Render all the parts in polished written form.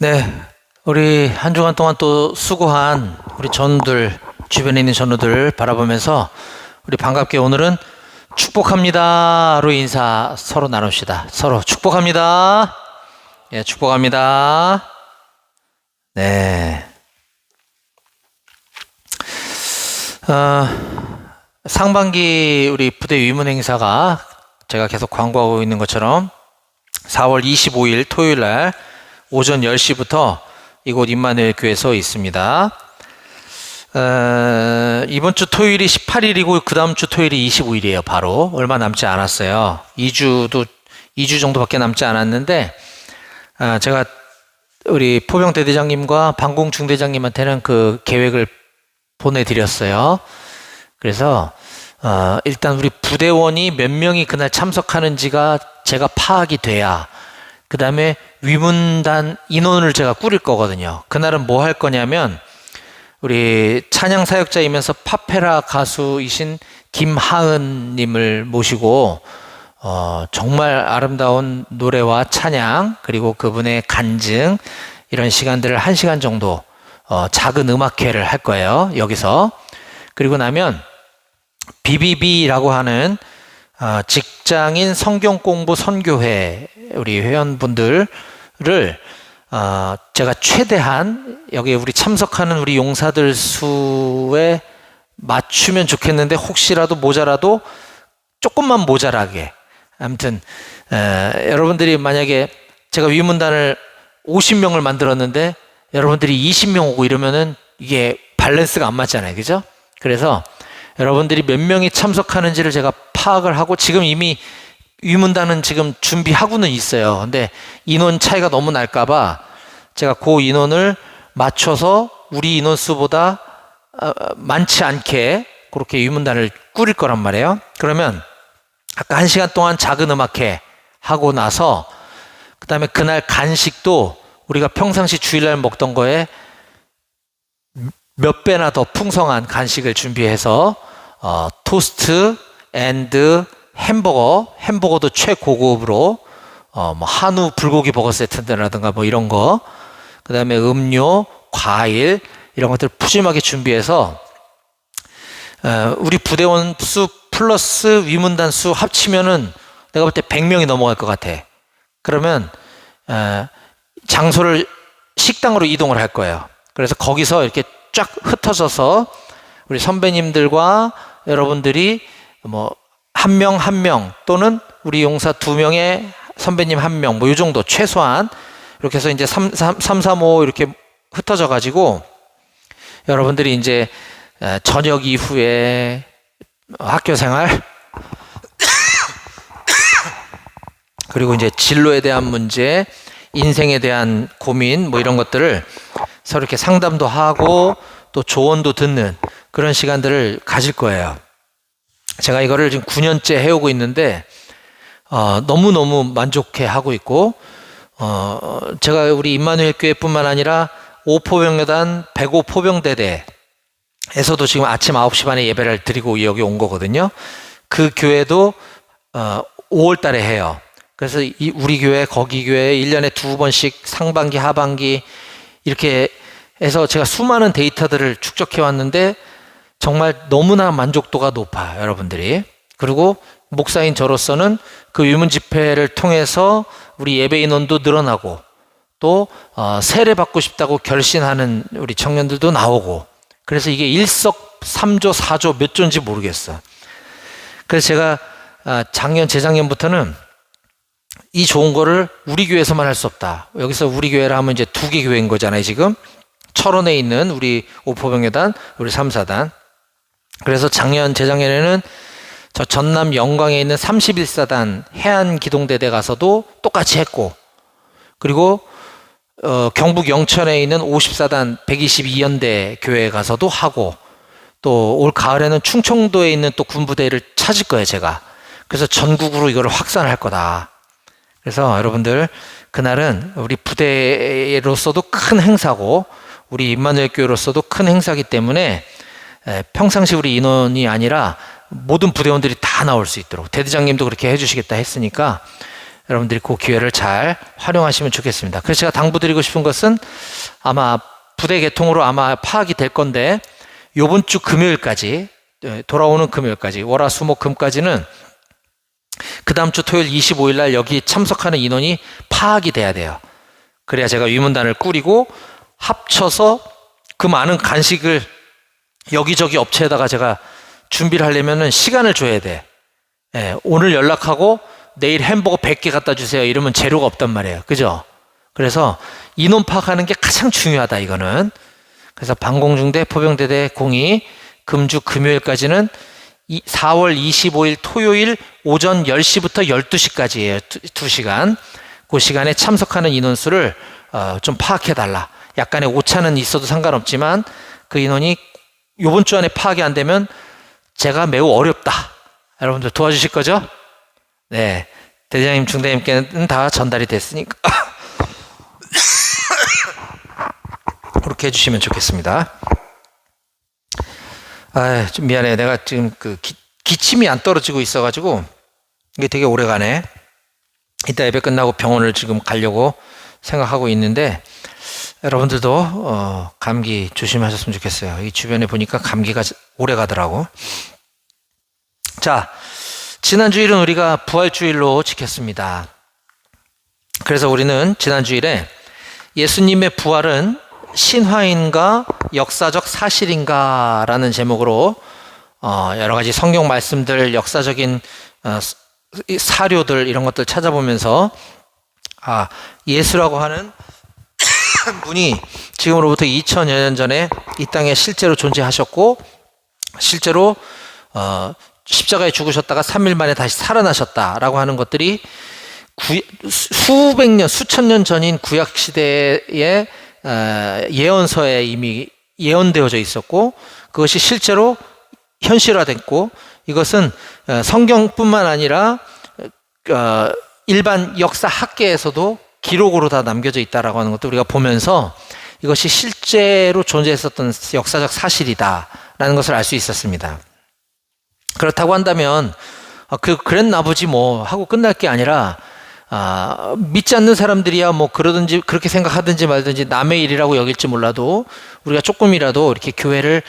네, 우리 한 주간 동안 또 수고한 우리 전우들, 주변에 있는 전우들 바라보면서 우리 반갑게 오늘은 축복합니다로 인사 서로 나눕시다. 서로 축복합니다. 예, 축복합니다. 네. 상반기 우리 부대 위문 행사가 제가 계속 광고하고 있는 것처럼 4월 25일 토요일 날 오전 10시부터 이곳 임마누엘 교회에서 있습니다. 이번 주 토요일이 18일이고 그 다음 주 토요일이 25일이에요. 바로 얼마 남지 않았어요. 2주 정도밖에 남지 않았는데 제가 우리 포병 대대장님과 방공 중대장님한테는 그 계획을 보내드렸어요. 그래서 일단 우리 부대원이 몇 명이 그날 참석하는지가 제가 파악이 돼야 그 다음에 위문단 인원을 제가 꾸릴 거거든요. 그날은 뭐 할 거냐면 우리 찬양 사역자이면서 파페라 가수이신 김하은 님을 모시고 정말 아름다운 노래와 찬양 그리고 그분의 간증 이런 시간들을 1시간 정도 작은 음악회를 할 거예요. 여기서. 그리고 나면 BBB라고 하는 직장인 성경 공부 선교회 우리 회원분들을 제가 최대한 여기 우리 참석하는 우리 용사들 수에 맞추면 좋겠는데 혹시라도 모자라도 조금만 모자라게 아무튼 여러분들이 만약에 제가 위문단을 50명을 만들었는데 여러분들이 20명 오고 이러면은 이게 밸런스가 안 맞잖아요. 그죠? 그래서 여러분들이 몇 명이 참석하는지를 제가 파악을 하고 지금 이미 위문단은 지금 준비하고는 있어요. 근데 인원 차이가 너무 날까봐 제가 그 인원을 맞춰서 우리 인원수보다 많지 않게 그렇게 위문단을 꾸릴 거란 말이에요. 그러면 아까 1시간 동안 작은 음악회 하고 나서 그 다음에 그날 간식도 우리가 평상시 주일날 먹던 거에 몇 배나 더 풍성한 간식을 준비해서 토스트 앤드 햄버거도 최고급으로 뭐 한우 불고기 버거 세트라든가 뭐 이런 거, 그 다음에 음료, 과일 이런 것들 푸짐하게 준비해서 우리 부대원 수 플러스 위문단 수 합치면은 내가 볼 때 100명이 넘어갈 것 같아. 그러면 장소를 식당으로 이동을 할 거예요. 그래서 거기서 이렇게 쫙 흩어져서 우리 선배님들과 여러분들이 뭐 한 명 한 명 또는 우리 용사 2명에 선배님 1명 뭐 이 정도 최소한 이렇게 해서 이제 3, 3, 5 이렇게 흩어져 가지고 여러분들이 이제 저녁 이후에 학교 생활 그리고 이제 진로에 대한 문제, 인생에 대한 고민 뭐 이런 것들을 서로 이렇게 상담도 하고 또 조언도 듣는 그런 시간들을 가질 거예요. 제가 이거를 지금 9년째 해오고 있는데 너무너무 만족해 하고 있고 제가 우리 임마누엘 교회뿐만 아니라 5포병여단 105포병대대에서도 지금 아침 9시 반에 예배를 드리고 여기 온 거거든요. 그 교회도 5월 달에 해요. 그래서 우리 교회 거기 교회 1년에 2번씩 상반기 하반기 이렇게 해서 제가 수많은 데이터들을 축적해 왔는데 정말 너무나 만족도가 높아요, 여러분들이. 그리고 목사인 저로서는 그 위문 집회를 통해서 우리 예배 인원도 늘어나고 또 세례 받고 싶다고 결신하는 우리 청년들도 나오고 그래서 이게 일석삼조 사조 몇 조인지 모르겠어. 그래서 제가 작년 재작년부터는 이 좋은 거를 우리 교회에서만 할 수 없다. 여기서 우리 교회라 하면 이제 2개 교회인 거잖아요, 지금. 철원에 있는 우리 5포병여단, 우리 3사단. 그래서 재작년에는 저 전남 영광에 있는 31사단 해안기동대대 가서도 똑같이 했고, 그리고 경북 영천에 있는 50사단 122연대 교회에 가서도 하고, 또 올 가을에는 충청도에 있는 또 군부대를 찾을 거예요, 제가. 그래서 전국으로 이거를 확산할 거다. 그래서 여러분들 그날은 우리 부대로서도 큰 행사고 우리 임마누엘 교회로서도 큰 행사이기 때문에 평상시 우리 인원이 아니라 모든 부대원들이 다 나올 수 있도록 대대장님도 그렇게 해주시겠다 했으니까 여러분들이 그 기회를 잘 활용하시면 좋겠습니다. 그래서 제가 당부드리고 싶은 것은 아마 부대 개통으로 아마 파악이 될 건데 요번 주 금요일까지, 돌아오는 금요일까지, 월, 화, 수, 목, 금까지는 그 다음 주 토요일 25일 날 여기 참석하는 인원이 파악이 돼야 돼요. 그래야 제가 위문단을 꾸리고 합쳐서 그 많은 간식을 여기저기 업체에다가 제가 준비를 하려면은 시간을 줘야 돼. 오늘 연락하고 내일 햄버거 100개 갖다 주세요 이러면 재료가 없단 말이에요. 그죠? 그래서 인원 파악하는 게 가장 중요하다, 이거는. 그래서 방공중대 포병대대 공이 금주 금요일까지는 4월 25일 토요일 오전 10시부터 12시까지예요. 2시간. 그 시간에 참석하는 인원수를 좀 파악해달라. 약간의 오차는 있어도 상관없지만 그 인원이 이번 주 안에 파악이 안 되면 제가 매우 어렵다. 여러분들 도와주실 거죠? 네. 대장님, 중대님께는 다 전달이 됐으니까 그렇게 해주시면 좋겠습니다. 좀 미안해. 내가 지금 기침이 안 떨어지고 있어가지고 이게 되게 오래 가네. 이따 예배 끝나고 병원을 지금 가려고 생각하고 있는데 여러분들도 감기 조심하셨으면 좋겠어요. 이 주변에 보니까 감기가 오래 가더라고. 자, 지난 주일은 우리가 부활주일로 지켰습니다. 그래서 우리는 지난 주일에 예수님의 부활은 신화인가 역사적 사실인가 라는 제목으로 여러 가지 성경 말씀들, 역사적인 사료들 이런 것들 찾아보면서 예수라고 하는 분이 지금으로부터 2000여 년 전에 이 땅에 실제로 존재하셨고 실제로 십자가에 죽으셨다가 3일 만에 다시 살아나셨다라고 하는 것들이 수백 년, 수천 년 전인 구약 시대의 예언서에 이미 예언되어져 있었고 그것이 실제로 현실화됐고 이것은 성경뿐만 아니라 일반 역사 학계에서도 기록으로 다 남겨져 있다라고 하는 것도 우리가 보면서 이것이 실제로 존재했었던 역사적 사실이다라는 것을 알 수 있었습니다. 그렇다고 한다면 그랬나 보지 뭐 하고 끝날 게 아니라 믿지 않는 사람들이야 뭐 그러든지 그렇게 생각하든지 말든지 남의 일이라고 여길지 몰라도 우리가 조금이라도 이렇게 교회를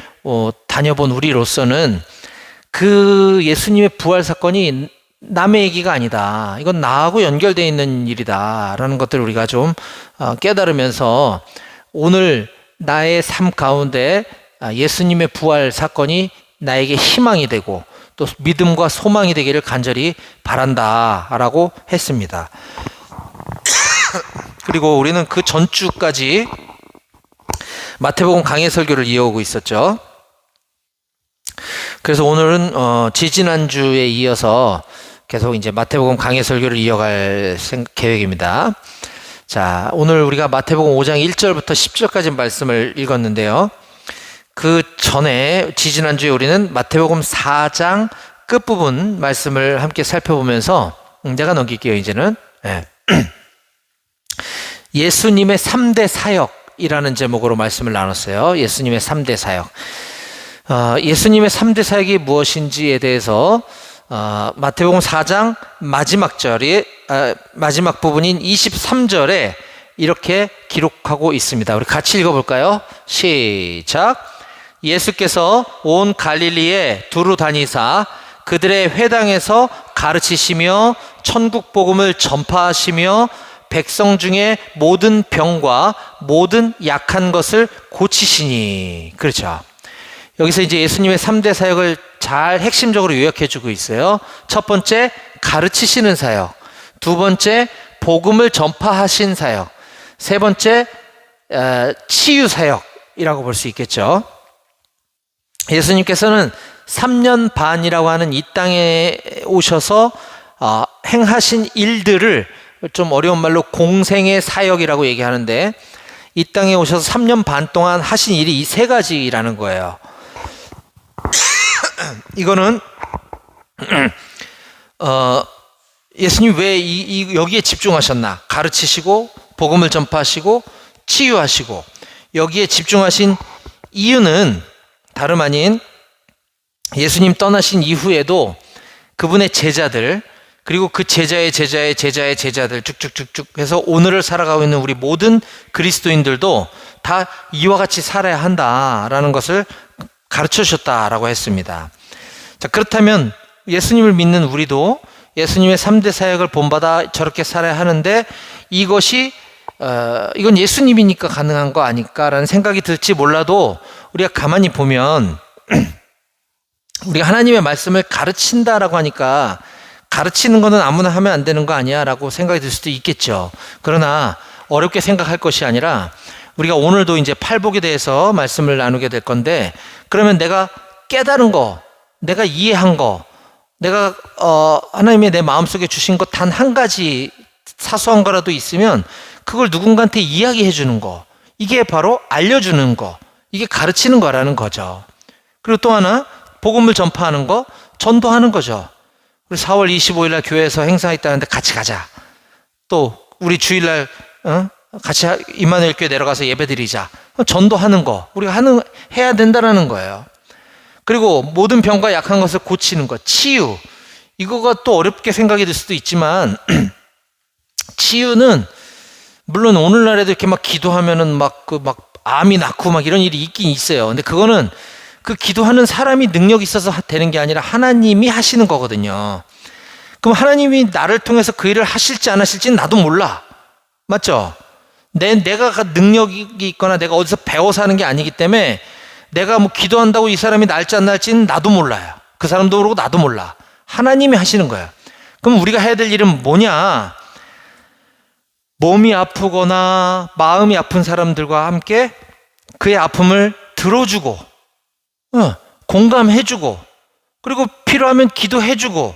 다녀본 우리로서는 그 예수님의 부활 사건이 남의 얘기가 아니다. 이건 나하고 연결되어 있는 일이다라는 것들을 우리가 좀 깨달으면서 오늘 나의 삶 가운데 예수님의 부활 사건이 나에게 희망이 되고 또 믿음과 소망이 되기를 간절히 바란다라고 했습니다. 그리고 우리는 그 전주까지 마태복음 강해 설교를 이어오고 있었죠. 그래서 오늘은 지지난주에 이어서 계속 이제 마태복음 강해 설교를 이어갈 계획입니다. 자, 오늘 우리가 마태복음 5장 1절부터 10절까지 말씀을 읽었는데요. 그 전에 지지난주에 우리는 마태복음 4장 끝부분 말씀을 함께 살펴보면서 제가 넘길게요. 이제는 예수님의 3대 사역이라는 제목으로 말씀을 나눴어요. 예수님의 3대 사역. 예수님의 3대 사역이 무엇인지에 대해서 마태복음 4장 마지막 부분인 23절에 이렇게 기록하고 있습니다. 우리 같이 읽어볼까요? 시작. 예수께서 온 갈릴리에 두루 다니사 그들의 회당에서 가르치시며 천국 복음을 전파하시며 백성 중에 모든 병과 모든 약한 것을 고치시니. 그렇죠. 여기서 이제 예수님의 3대 사역을 잘 핵심적으로 요약해주고 있어요. 첫 번째, 가르치시는 사역. 두 번째, 복음을 전파하신 사역. 세 번째, 치유 사역이라고 볼 수 있겠죠. 예수님께서는 3년 반이라고 하는 이 땅에 오셔서 행하신 일들을 좀 어려운 말로 공생의 사역이라고 얘기하는데 이 땅에 오셔서 3년 반 동안 하신 일이 이 세 가지라는 거예요. 이거는 예수님 왜 여기에 집중하셨나? 가르치시고 복음을 전파하시고 치유하시고 여기에 집중하신 이유는 다름 아닌 예수님 떠나신 이후에도 그분의 제자들, 그리고 그 제자의 제자의 제자의 제자들 쭉쭉쭉쭉 해서 오늘을 살아가고 있는 우리 모든 그리스도인들도 다 이와 같이 살아야 한다라는 것을 가르쳐 주셨다라고 했습니다. 자, 그렇다면 예수님을 믿는 우리도 예수님의 3대 사역을 본받아 저렇게 살아야 하는데 이건 예수님이니까 가능한 거 아닐까라는 생각이 들지 몰라도 우리가 가만히 보면 우리가 하나님의 말씀을 가르친다라고 하니까 가르치는 거는 아무나 하면 안 되는 거 아니야 라고 생각이 들 수도 있겠죠. 그러나 어렵게 생각할 것이 아니라 우리가 오늘도 이제 팔복에 대해서 말씀을 나누게 될 건데, 그러면 내가 깨달은 거, 내가 이해한 거, 내가 하나님의 내 마음속에 주신 것 단 한 가지 사소한 거라도 있으면 그걸 누군가한테 이야기해 주는 거, 이게 바로 알려주는 거, 이게 가르치는 거라는 거죠. 그리고 또 하나, 복음을 전파하는 거, 전도하는 거죠. 우리 4월 25일 날 교회에서 행사 있다는데 같이 가자. 또 우리 주일날 같이 임마누엘 교회 내려가서 예배드리자. 전도하는 거 우리가 해야 된다라는 거예요. 그리고 모든 병과 약한 것을 고치는 것, 치유. 이거가 또 어렵게 생각이 들 수도 있지만 치유는 물론 오늘날에도 이렇게 막 기도하면은 막 암이 낫고 막 이런 일이 있긴 있어요. 근데 그거는 그 기도하는 사람이 능력이 있어서 되는 게 아니라 하나님이 하시는 거거든요. 그럼 하나님이 나를 통해서 그 일을 하실지 안 하실지는 나도 몰라. 맞죠? 내가 능력이 있거나 내가 어디서 배워서 하는 게 아니기 때문에 내가 뭐 기도한다고 이 사람이 나을지 안 나을지는 나도 몰라요. 그 사람도 모르고 나도 몰라. 하나님이 하시는 거예요. 그럼 우리가 해야 될 일은 뭐냐? 몸이 아프거나 마음이 아픈 사람들과 함께 그의 아픔을 들어주고 공감해주고, 그리고 필요하면 기도해주고,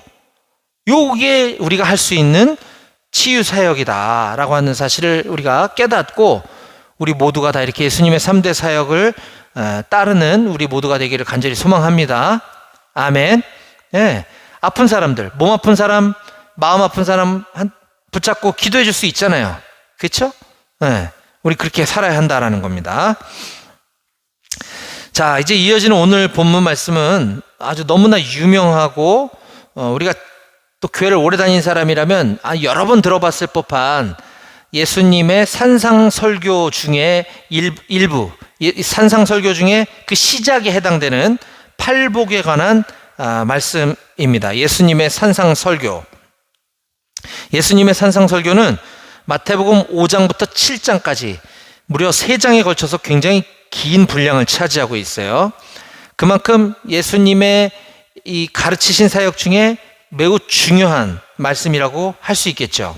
요게 우리가 할 수 있는 치유 사역이다라고 하는 사실을 우리가 깨닫고 우리 모두가 다 이렇게 예수님의 3대 사역을 따르는 우리 모두가 되기를 간절히 소망합니다. 아멘. 예. 아픈 사람들, 몸 아픈 사람, 마음 아픈 사람 붙잡고 기도해 줄 수 있잖아요. 그렇죠? 예. 우리 그렇게 살아야 한다라는 겁니다. 자, 이제 이어지는 오늘 본문 말씀은 아주 너무나 유명하고 우리가 또 교회를 오래 다닌 사람이라면 여러 번 들어봤을 법한 예수님의 산상설교 중에 일부, 산상설교 중에 그 시작에 해당되는 팔복에 관한 말씀입니다. 예수님의 산상설교. 예수님의 산상설교는 마태복음 5장부터 7장까지 무려 3장에 걸쳐서 굉장히 긴 분량을 차지하고 있어요. 그만큼 예수님의 이 가르치신 사역 중에 매우 중요한 말씀이라고 할 수 있겠죠.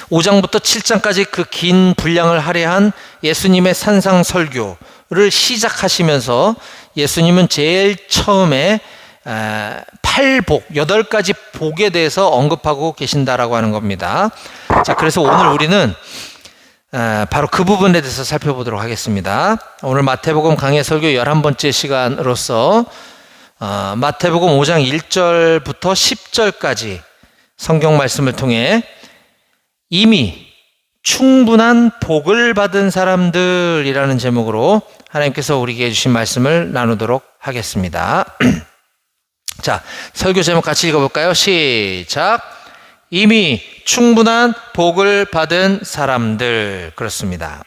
5장부터 7장까지 그 긴 분량을 할애한 예수님의 산상설교를 시작하시면서 예수님은 제일 처음에 8복, 8가지 복에 대해서 언급하고 계신다라고 하는 겁니다. 자, 그래서 오늘 우리는 바로 그 부분에 대해서 살펴보도록 하겠습니다. 오늘 마태복음 강해 설교 11번째 시간으로서 마태복음 5장 1절부터 10절까지 성경 말씀을 통해 이미 충분한 복을 받은 사람들이라는 제목으로 하나님께서 우리에게 주신 말씀을 나누도록 하겠습니다. 자, 설교 제목 같이 읽어볼까요? 시작. 이미 충분한 복을 받은 사람들. 그렇습니다.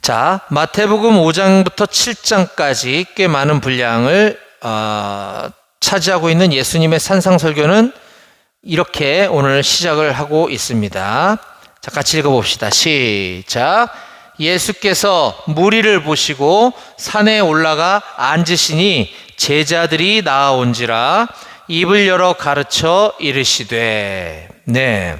자, 마태복음 5장부터 7장까지 꽤 많은 분량을 차지하고 있는 예수님의 산상설교는 이렇게 오늘 시작을 하고 있습니다. 자, 같이 읽어봅시다. 시작. 예수께서 무리를 보시고 산에 올라가 앉으시니 제자들이 나아온지라 입을 열어 가르쳐 이르시되. 네.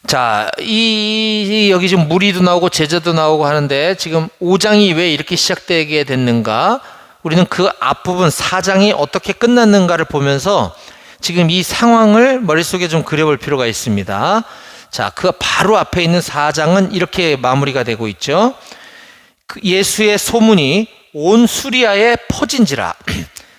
자, 여기 지금 무리도 나오고 제자도 나오고 하는데 지금 5장이 왜 이렇게 시작되게 됐는가? 우리는 그 앞부분 4장이 어떻게 끝났는가를 보면서 지금 이 상황을 머릿속에 좀 그려볼 필요가 있습니다. 자, 그 바로 앞에 있는 4장은 이렇게 마무리가 되고 있죠. 예수의 소문이 온 수리아에 퍼진지라.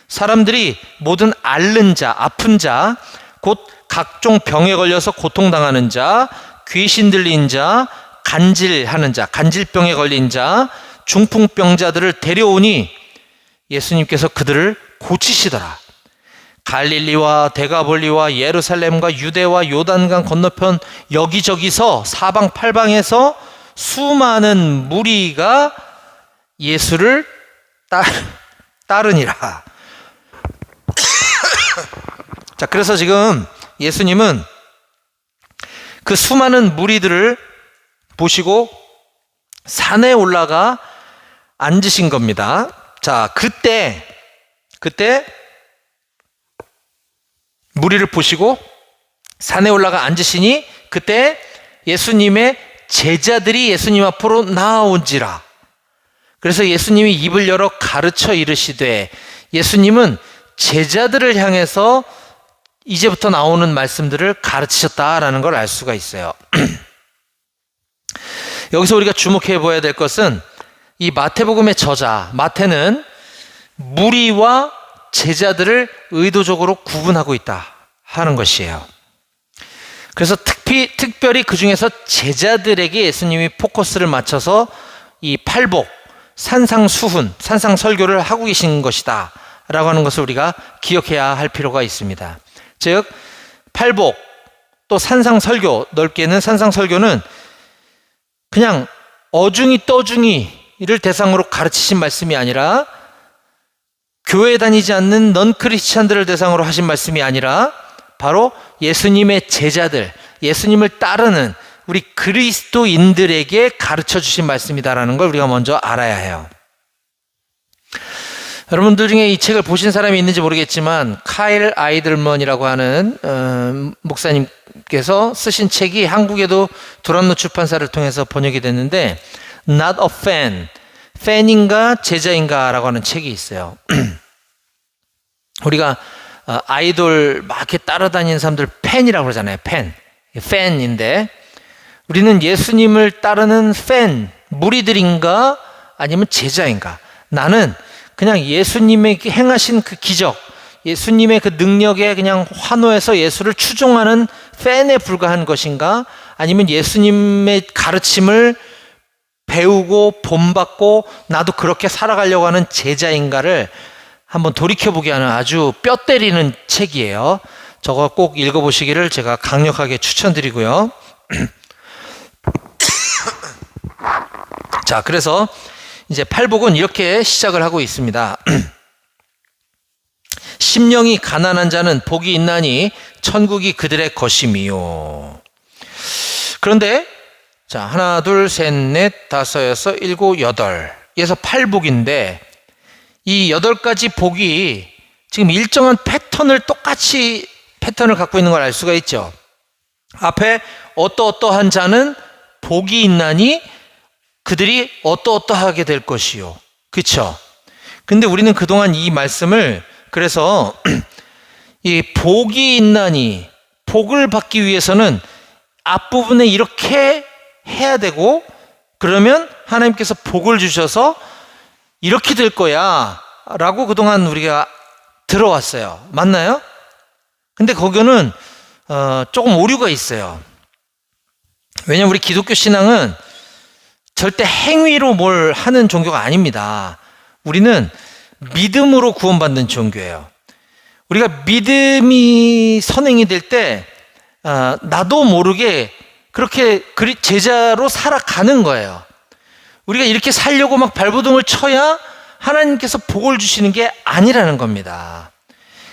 사람들이 모든 앓는 자, 아픈 자, 곧 각종 병에 걸려서 고통당하는 자, 귀신 들린 자, 간질하는 자, 간질병에 걸린 자, 중풍병자들을 데려오니 예수님께서 그들을 고치시더라. 갈릴리와 데가볼리와 예루살렘과 유대와 요단강 건너편 여기저기서 사방팔방에서 수많은 무리가 예수를 따르니라. 자, 그래서 지금 예수님은 그 수많은 무리들을 보시고 산에 올라가 앉으신 겁니다. 자, 그때 무리를 보시고 산에 올라가 앉으시니 그때 예수님의 제자들이 예수님 앞으로 나아온지라. 그래서 예수님이 입을 열어 가르쳐 이르시되, 예수님은 제자들을 향해서 이제부터 나오는 말씀들을 가르치셨다라는 걸 알 수가 있어요. 여기서 우리가 주목해 보아야 될 것은 이 마태복음의 저자 마태는 무리와 제자들을 의도적으로 구분하고 있다 하는 것이에요. 그래서 특별히 그 중에서 제자들에게 예수님이 포커스를 맞춰서 이 팔복, 산상수훈, 산상설교를 하고 계신 것이다 라고 하는 것을 우리가 기억해야 할 필요가 있습니다. 즉 팔복 또 산상설교, 넓게는 산상설교는 그냥 어중이 떠중이를 대상으로 가르치신 말씀이 아니라, 교회 다니지 않는 넌 크리스찬들을 대상으로 하신 말씀이 아니라 바로 예수님의 제자들, 예수님을 따르는 우리 그리스도인들에게 가르쳐 주신 말씀이다라는 걸 우리가 먼저 알아야 해요. 여러분들 중에 이 책을 보신 사람이 있는지 모르겠지만 카일 아이들먼이라고 하는 목사님께서 쓰신 책이 한국에도 두란노 출판사를 통해서 번역이 됐는데 Not a fan, 팬인가 제자인가 라고 하는 책이 있어요. 우리가 아이돌 막 이렇게 따라다니는 사람들 팬이라고 그러잖아요. 팬인데 우리는 예수님을 따르는 팬, 무리들인가 아니면 제자인가? 나는 그냥 예수님에게 행하신 그 기적, 예수님의 그 능력에 그냥 환호해서 예수를 추종하는 팬에 불과한 것인가? 아니면 예수님의 가르침을 배우고 본받고 나도 그렇게 살아가려고 하는 제자인가를 한번 돌이켜보게 하는 아주 뼈 때리는 책이에요. 저거 꼭 읽어보시기를 제가 강력하게 추천드리고요. 자, 그래서 이제 팔복은 이렇게 시작을 하고 있습니다. 심령이 가난한 자는 복이 있나니 천국이 그들의 것임이요. 그런데 자, 하나, 둘, 셋, 넷, 다섯, 여섯, 일곱, 여덟에서 팔복인데 이 8가지 복이 지금 일정한 똑같이 패턴을 갖고 있는 걸 알 수가 있죠. 앞에 어떠어떠한 자는 복이 있나니 그들이 어떠어떠하게 될 것이요. 그렇죠? 근데 우리는 그동안 이 말씀을 그래서 이 복이 있나니, 복을 받기 위해서는 앞부분에 이렇게 해야 되고, 그러면 하나님께서 복을 주셔서 이렇게 될 거야 라고 그동안 우리가 들어왔어요. 맞나요? 근데 거기는 조금 오류가 있어요. 왜냐하면 우리 기독교 신앙은 절대 행위로 뭘 하는 종교가 아닙니다. 우리는 믿음으로 구원받는 종교예요. 우리가 믿음이 선행이 될 때 나도 모르게 그렇게 제자로 살아가는 거예요. 우리가 이렇게 살려고 막 발버둥을 쳐야 하나님께서 복을 주시는 게 아니라는 겁니다.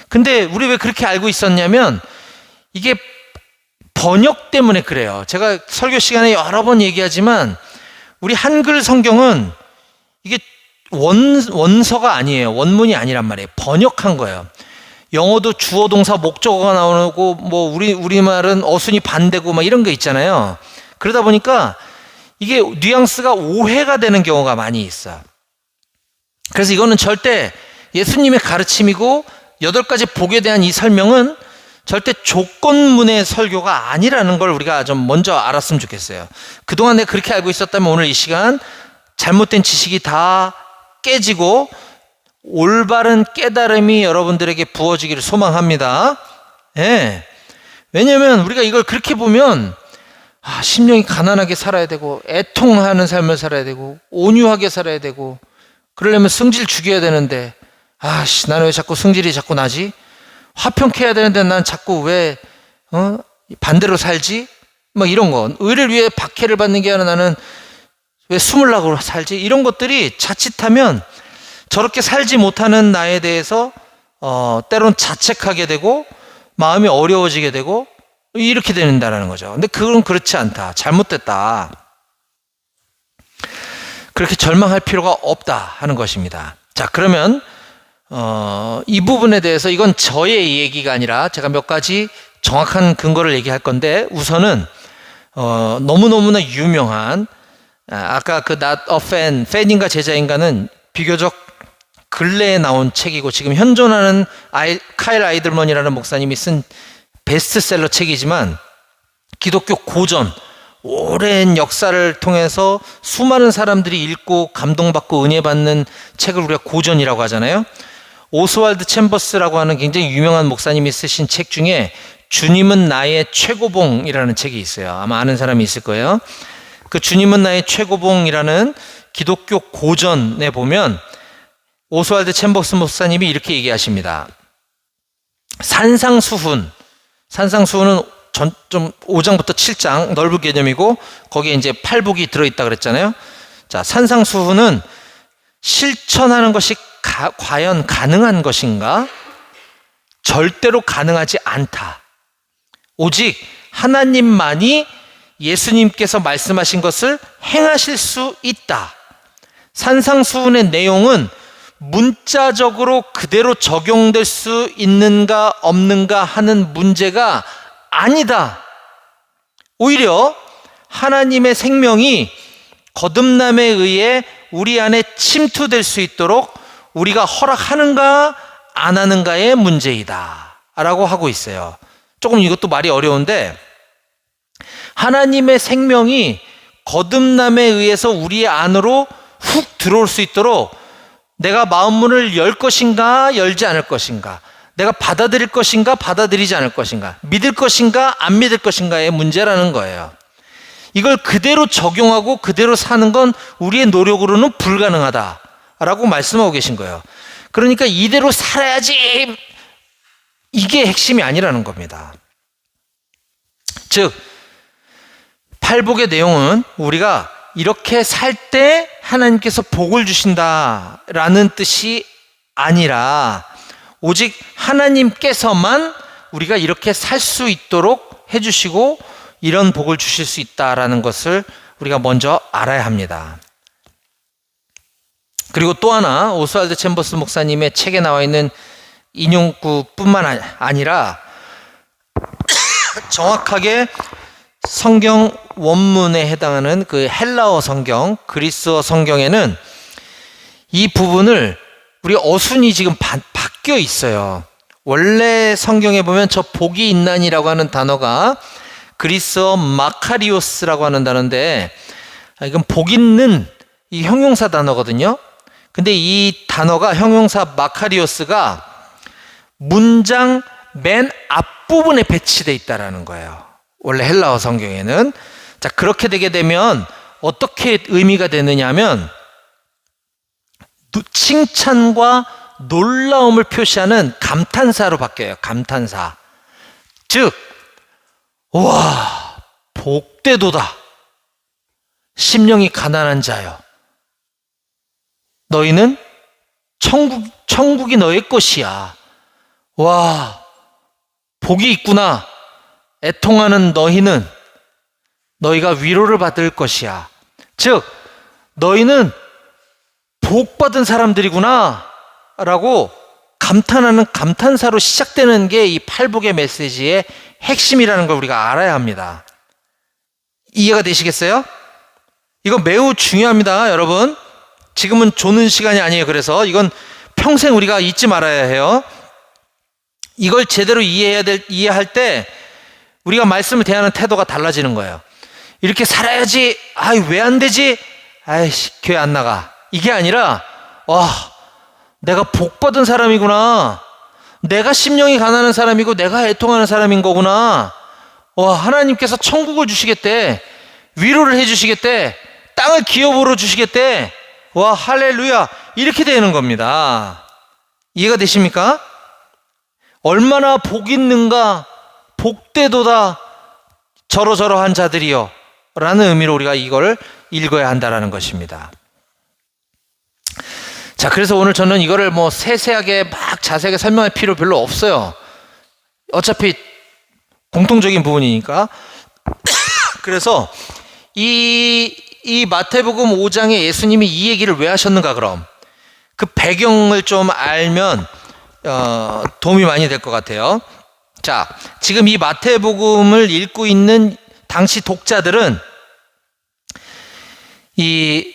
근데 우리 왜 그렇게 알고 있었냐면 이게 번역 때문에 그래요. 제가 설교 시간에 여러 번 얘기하지만 우리 한글 성경은 이게 원서가 아니에요. 원문이 아니란 말이에요. 번역한 거예요. 영어도 주어 동사 목적어가 나오고 뭐 우리말은 어순이 반대고 막 이런 거 있잖아요. 그러다 보니까 이게 뉘앙스가 오해가 되는 경우가 많이 있어요. 그래서 이거는 절대 예수님의 가르침이고 8가지 복에 대한 이 설명은 절대 조건문의 설교가 아니라는 걸 우리가 좀 먼저 알았으면 좋겠어요. 그동안 내가 그렇게 알고 있었다면 오늘 이 시간 잘못된 지식이 다 깨지고 올바른 깨달음이 여러분들에게 부어지기를 소망합니다. 예. 왜냐하면 우리가 이걸 그렇게 보면 심령이 가난하게 살아야 되고 애통하는 삶을 살아야 되고 온유하게 살아야 되고 그러려면 성질 죽여야 되는데 아씨, 나는 왜 자꾸 승질이 자꾸 나지? 화평케 해야 되는데 난 자꾸 왜 반대로 살지? 막 이런 거. 의를 위해 박해를 받는 게 아니라 나는 왜 숨으려고 살지? 이런 것들이 자칫하면 저렇게 살지 못하는 나에 대해서 때론 자책하게 되고 마음이 어려워지게 되고 이렇게 된다는 거죠. 근데 그건 그렇지 않다. 잘못됐다. 그렇게 절망할 필요가 없다 하는 것입니다. 자, 그러면 이 부분에 대해서 이건 저의 얘기가 아니라 제가 몇 가지 정확한 근거를 얘기할 건데, 우선은 너무너무나 유명한 아까 그 Not a Fan, 팬인가 제자인가는 비교적 근래에 나온 책이고 지금 현존하는 카일 아이들먼이라는 목사님이 쓴 베스트셀러 책이지만, 기독교 고전 오랜 역사를 통해서 수많은 사람들이 읽고 감동받고 은혜받는 책을 우리가 고전이라고 하잖아요. 오스왈드 챔버스라고 하는 굉장히 유명한 목사님이 쓰신 책 중에 주님은 나의 최고봉이라는 책이 있어요. 아마 아는 사람이 있을 거예요. 그 주님은 나의 최고봉이라는 기독교 고전에 보면 오스왈드 챔버스 목사님이 이렇게 얘기하십니다. 산상수훈은 좀 5장부터 7장 넓은 개념이고 거기에 이제 8복이 들어있다 그랬잖아요. 자, 산상수훈은 실천하는 것이 과연 가능한 것인가? 절대로 가능하지 않다. 오직 하나님만이 예수님께서 말씀하신 것을 행하실 수 있다. 산상수훈의 내용은 문자적으로 그대로 적용될 수 있는가 없는가 하는 문제가 아니다. 오히려 하나님의 생명이 거듭남에 의해 우리 안에 침투될 수 있도록 우리가 허락하는가 안 하는가의 문제이다 라고 하고 있어요. 조금 이것도 말이 어려운데, 하나님의 생명이 거듭남에 의해서 우리 안으로 훅 들어올 수 있도록 내가 마음문을 열 것인가 열지 않을 것인가, 내가 받아들일 것인가 받아들이지 않을 것인가, 믿을 것인가 안 믿을 것인가의 문제라는 거예요. 이걸 그대로 적용하고 그대로 사는 건 우리의 노력으로는 불가능하다라고 말씀하고 계신 거예요. 그러니까 이대로 살아야지, 이게 핵심이 아니라는 겁니다. 즉 팔복의 내용은 우리가 이렇게 살 때 하나님께서 복을 주신다라는 뜻이 아니라 오직 하나님께서만 우리가 이렇게 살 수 있도록 해주시고 이런 복을 주실 수 있다라는 것을 우리가 먼저 알아야 합니다. 그리고 또 하나, 오스왈드 챔버스 목사님의 책에 나와 있는 인용구뿐만 아니라 정확하게 성경 원문에 해당하는 그 헬라어 성경, 그리스어 성경에는 이 부분을 우리 어순이 지금 바뀌어 있어요. 원래 성경에 보면 저 복이 있나니라고 하는 단어가 그리스어 마카리오스라고 하는 단어인데, 이건 복 있는 이 형용사 단어거든요. 근데 이 단어가, 형용사 마카리오스가 문장 맨 앞부분에 배치되어 있다는 거예요. 원래 헬라어 성경에는. 자, 그렇게 되게 되면 어떻게 의미가 되느냐 하면 칭찬과 놀라움을 표시하는 감탄사로 바뀌어요. 감탄사. 즉, 와, 복되도다. 심령이 가난한 자여, 너희는 천국이 너의 것이야. 와, 복이 있구나. 애통하는 너희는 너희가 위로를 받을 것이야. 즉, 너희는 복받은 사람들이구나 라고 감탄하는 감탄사로 시작되는 게 이 팔복의 메시지의 핵심이라는 걸 우리가 알아야 합니다. 이해가 되시겠어요? 이거 매우 중요합니다, 여러분. 지금은 조는 시간이 아니에요. 그래서 이건 평생 우리가 잊지 말아야 해요. 이걸 제대로 이해할 때 우리가 말씀을 대하는 태도가 달라지는 거예요. 이렇게 살아야지, 아이 왜 안 되지, 아이씨 교회 안 나가, 이게 아니라, 와, 내가 복 받은 사람이구나, 내가 심령이 가난한 사람이고 내가 애통하는 사람인 거구나, 와, 하나님께서 천국을 주시겠대, 위로를 해주시겠대, 땅을 기업으로 주시겠대, 와, 할렐루야, 이렇게 되는 겁니다. 이해가 되십니까? 얼마나 복 있는가, 복되도다 저러저러한 자들이여 라는 의미로 우리가 이걸 읽어야 한다라는 것입니다. 자, 그래서 오늘 저는 이거를 뭐 세세하게 막 자세하게 설명할 필요 별로 없어요. 어차피 공통적인 부분이니까. 그래서 이 마태복음 5장에 예수님이 이 얘기를 왜 하셨는가, 그럼 그 배경을 좀 알면 도움이 많이 될 것 같아요. 자, 지금 이 마태복음을 읽고 있는 당시 독자들은 이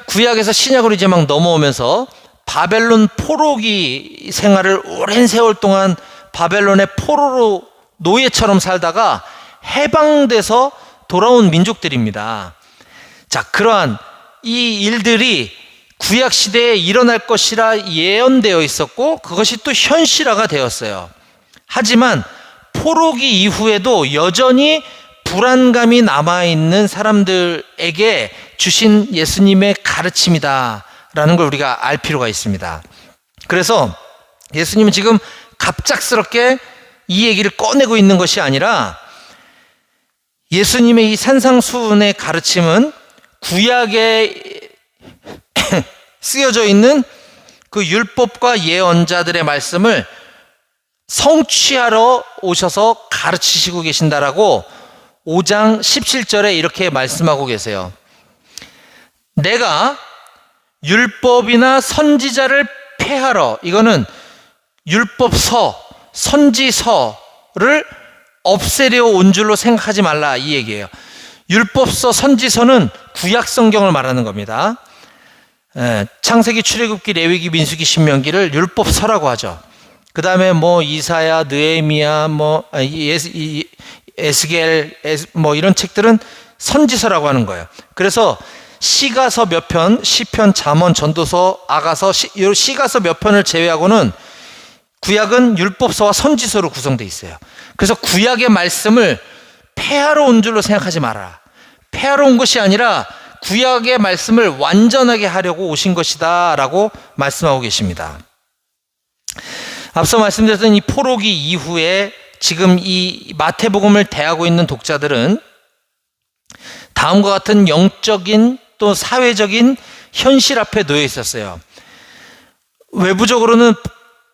구약에서 신약으로 이제 막 넘어오면서 바벨론 포로기 생활을 오랜 세월 동안 바벨론의 포로로 노예처럼 살다가 해방돼서 돌아온 민족들입니다. 자, 그러한 이 일들이 구약 시대에 일어날 것이라 예언되어 있었고 그것이 또 현실화가 되었어요. 하지만 포로기 이후에도 여전히 불안감이 남아있는 사람들에게 주신 예수님의 가르침이다 라는 걸 우리가 알 필요가 있습니다. 그래서 예수님은 지금 갑작스럽게 이 얘기를 꺼내고 있는 것이 아니라 예수님의 이 산상수훈의 가르침은 구약에 쓰여져 있는 그 율법과 예언자들의 말씀을 성취하러 오셔서 가르치시고 계신다라고 5장 17절에 이렇게 말씀하고 계세요. 내가 율법이나 선지자를 폐하러, 이거는 율법서, 선지서를 없애려 온 줄로 생각하지 말라, 이 얘기예요. 율법서, 선지서는 구약 성경을 말하는 겁니다. 창세기, 출애굽기, 레위기, 민수기, 신명기를 율법서라고 하죠. 그 다음에 뭐 이사야, 느헤미야, 뭐 에스겔, 뭐 이런 책들은 선지서라고 하는 거예요. 그래서 시가서 몇 편, 시편, 잠언, 전도서, 아가서, 시가서 몇 편을 제외하고는 구약은 율법서와 선지서로 구성되어 있어요. 그래서 구약의 말씀을 폐하러 온 줄로 생각하지 마라. 폐하러 온 것이 아니라 구약의 말씀을 완전하게 하려고 오신 것이다 라고 말씀하고 계십니다. 앞서 말씀드렸던 이 포로기 이후에 지금 이 마태복음을 대하고 있는 독자들은 다음과 같은 영적인 또 사회적인 현실 앞에 놓여 있었어요. 외부적으로는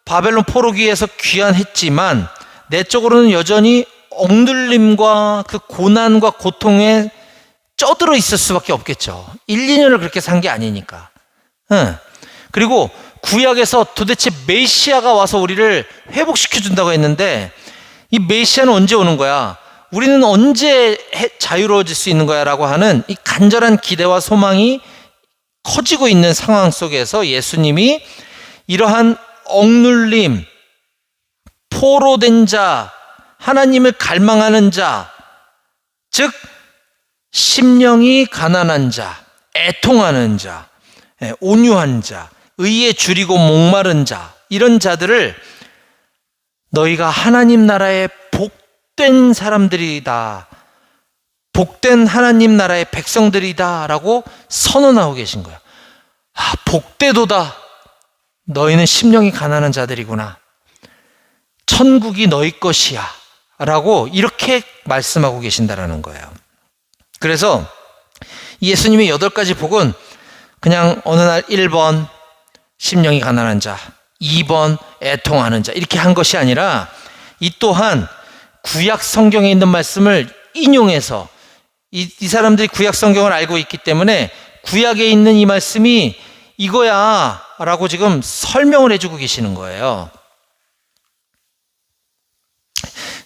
바벨론 포로기에서 귀환했지만 내적으로는 여전히 억눌림과 그 고난과 고통에 쩌들어 있을 수밖에 없겠죠. 1, 2년을 그렇게 산 게 아니니까. 그리고 구약에서 도대체 메시아가 와서 우리를 회복시켜 준다고 했는데 이 메시아는 언제 오는 거야? 우리는 언제 자유로워질 수 있는 거야? 라고 하는 이 간절한 기대와 소망이 커지고 있는 상황 속에서 예수님이 이러한 억눌림, 포로된 자, 하나님을 갈망하는 자, 즉 심령이 가난한 자, 애통하는 자, 온유한 자, 의에 줄이고 목마른 자, 이런 자들을 너희가 하나님 나라의 복된 사람들이다, 복된 하나님 나라의 백성들이다 라고 선언하고 계신 거예요. 아, 복되도다. 너희는 심령이 가난한 자들이구나. 천국이 너희 것이야 라고 이렇게 말씀하고 계신다라는 거예요. 그래서 예수님의 8가지 복은 그냥 어느 날 1번 심령이 가난한 자, 2번 애통하는 자 이렇게 한 것이 아니라 이 또한 구약 성경에 있는 말씀을 인용해서 이 사람들이 구약 성경을 알고 있기 때문에 구약에 있는 이 말씀이 이거야 라고 지금 설명을 해주고 계시는 거예요.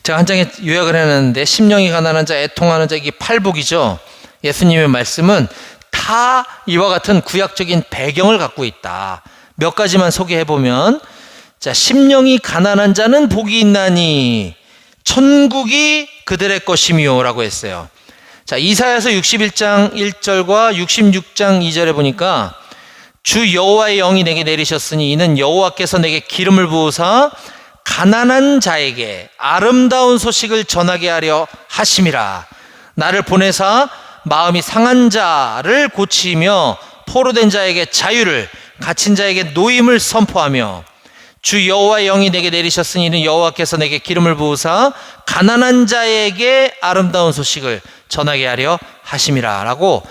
제가 한 장에 요약을 해놨는데 심령이 가난한 자, 애통하는 자, 이게 8복이죠. 예수님의 말씀은 다 이와 같은 구약적인 배경을 갖고 있다. 몇 가지만 소개해보면, 자, 심령이 가난한 자는 복이 있나니 천국이 그들의 것이미요 라고 했어요. 자, 이사야서 61장 1절과 66장 2절에 보니까 주 여호와의 영이 내게 내리셨으니 이는 여호와께서 내게 기름을 부으사 가난한 자에게 아름다운 소식을 전하게 하려 하심이라. 나를 보내사 마음이 상한 자를 고치며 포로된 자에게 자유를, 갇힌 자에게 노임을 선포하며 주 여호와의 영이 내게 내리셨으니 이는 여호와께서 내게 기름을 부으사 가난한 자에게 아름다운 소식을 전하게 하려 하심이라 라고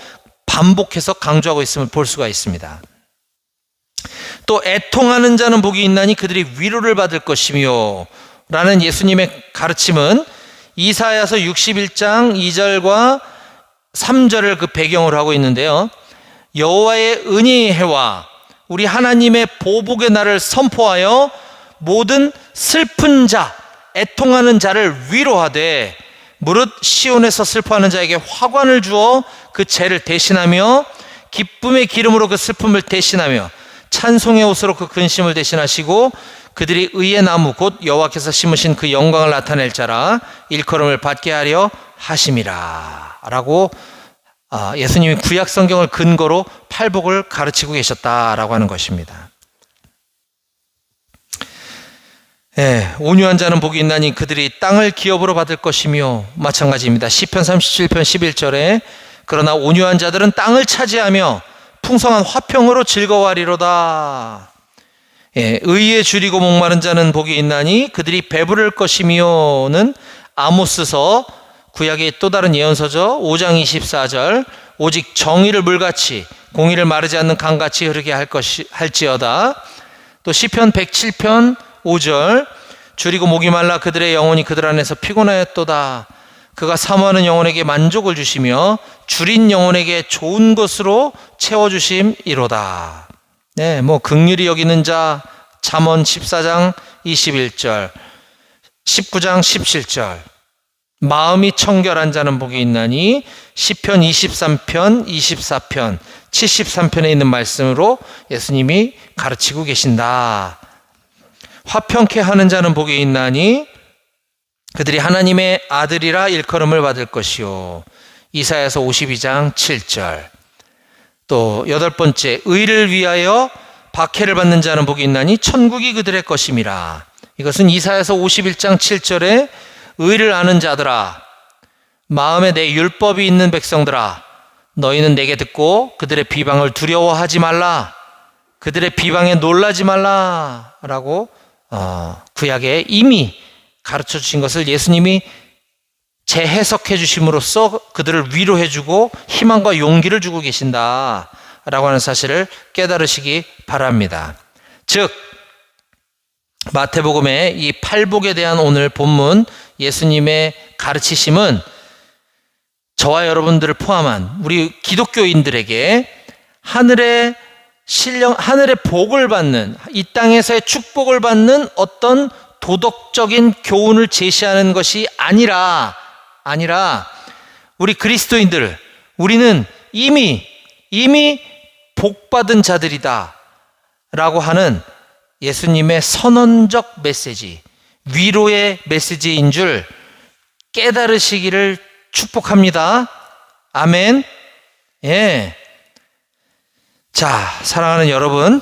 반복해서 강조하고 있음을 볼 수가 있습니다. 또 애통하는 자는 복이 있나니 그들이 위로를 받을 것이며 라는 예수님의 가르침은 이사야서 61장 2절과 3절을 그 배경으로 하고 있는데요. 여호와의 은혜의 해와 우리 하나님의 보복의 날을 선포하여 모든 슬픈 자, 애통하는 자를 위로하되 무릇 시온에서 슬퍼하는 자에게 화관을 주어 그 죄를 대신하며 기쁨의 기름으로 그 슬픔을 대신하며 찬송의 옷으로 그 근심을 대신하시고 그들이 의의 나무 곧 여호와께서 심으신 그 영광을 나타낼 자라 일컬음을 받게 하려 하심이라 라고 예수님이 구약 성경을 근거로 팔복을 가르치고 계셨다라고 하는 것입니다. 온유한 자는 복이 있나니 그들이 땅을 기업으로 받을 것이며 마찬가지입니다. 시편 37편 11절에 그러나 온유한 자들은 땅을 차지하며 풍성한 화평으로 즐거워하리로다. 의에 줄이고 목마른 자는 복이 있나니 그들이 배부를 것이며는 아모스서 구약의 또 다른 예언서죠. 5장 24절 오직 정의를 물같이 공의를 마르지 않는 강같이 흐르게 할지어다. 또 시편 107편 5절 줄이고 목이 말라 그들의 영혼이 그들 안에서 피곤하였도다. 그가 사모하는 영혼에게 만족을 주시며 줄인 영혼에게 좋은 것으로 채워주심이로다. 긍휼히 여기는 자 잠언 14장 21절 19장 17절 마음이 청결한 자는 복이 있나니 시편 23편 24편 73편에 있는 말씀으로 예수님이 가르치고 계신다. 화평케 하는 자는 복이 있나니 그들이 하나님의 아들이라 일컬음을 받을 것이요. 이사야서 52장 7절. 또 여덟 번째, 의를 위하여 박해를 받는 자는 복이 있나니 천국이 그들의 것임이라. 이것은 이사야서 51장 7절에 의를 아는 자들아, 마음에 내 율법이 있는 백성들아, 너희는 내게 듣고 그들의 비방을 두려워하지 말라, 그들의 비방에 놀라지 말라 라고 구약에 이미 가르쳐 주신 것을 예수님이 재해석해 주심으로써 그들을 위로해 주고 희망과 용기를 주고 계신다 라고 하는 사실을 깨달으시기 바랍니다. 즉 마태복음의 이 팔복에 대한 오늘 본문 예수님의 가르치심은 저와 여러분들을 포함한 우리 기독교인들에게 하늘의 복을 받는, 이 땅에서의 축복을 받는 어떤 도덕적인 교훈을 제시하는 것이 아니라 우리 그리스도인들, 우리는 이미 복받은 자들이다 라고 하는 예수님의 선언적 메시지, 위로의 메시지인 줄 깨달으시기를 축복합니다. 아멘. 자, 사랑하는 여러분,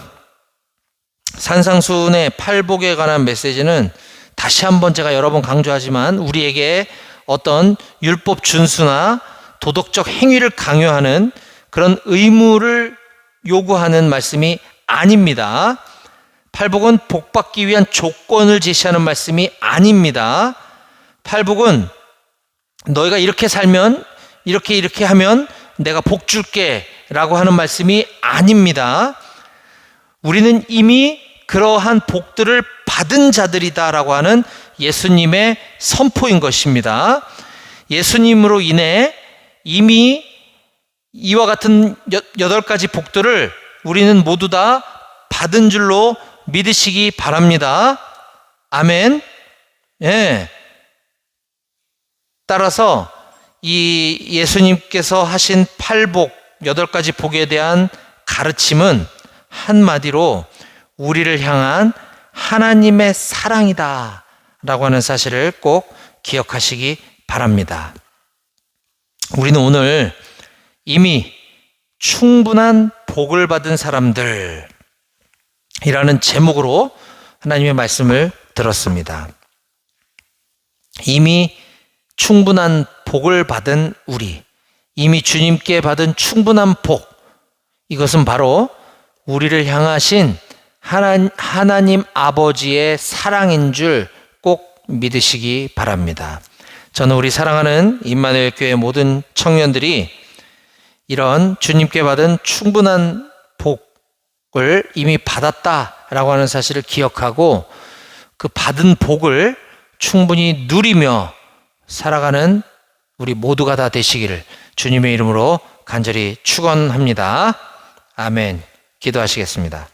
산상순의 팔복에 관한 메시지는 다시 한번 제가 여러 번 강조하지만 우리에게 어떤 율법 준수나 도덕적 행위를 강요하는 그런 의무를 요구하는 말씀이 아닙니다. 팔복은 복받기 위한 조건을 제시하는 말씀이 아닙니다. 팔복은 너희가 이렇게 살면 이렇게 하면 내가 복 줄게 라고 하는 말씀이 아닙니다. 우리는 이미 그러한 복들을 받은 자들이다 라고 하는 예수님의 선포인 것입니다. 예수님으로 인해 이미 이와 같은 8가지 복들을 우리는 모두 다 받은 줄로 믿으시기 바랍니다. 아멘. 따라서 이 예수님께서 하신 팔복, 8가지 복에 대한 가르침은 한마디로 우리를 향한 하나님의 사랑이다 라고 하는 사실을 꼭 기억하시기 바랍니다. 우리는 오늘 이미 충분한 복을 받은 사람들이라는 제목으로 하나님의 말씀을 들었습니다. 이미 충분한 복을 받은 우리, 이미 주님께 받은 충분한 복, 이것은 바로 우리를 향하신 하나님 아버지의 사랑인 줄 꼭 믿으시기 바랍니다. 저는 우리 사랑하는 임마누엘 교회 모든 청년들이 이런 주님께 받은 충분한 복을 이미 받았다라고 하는 사실을 기억하고 그 받은 복을 충분히 누리며 살아가는 우리 모두가 다 되시기를 주님의 이름으로 간절히 축원합니다. 아멘. 기도하시겠습니다.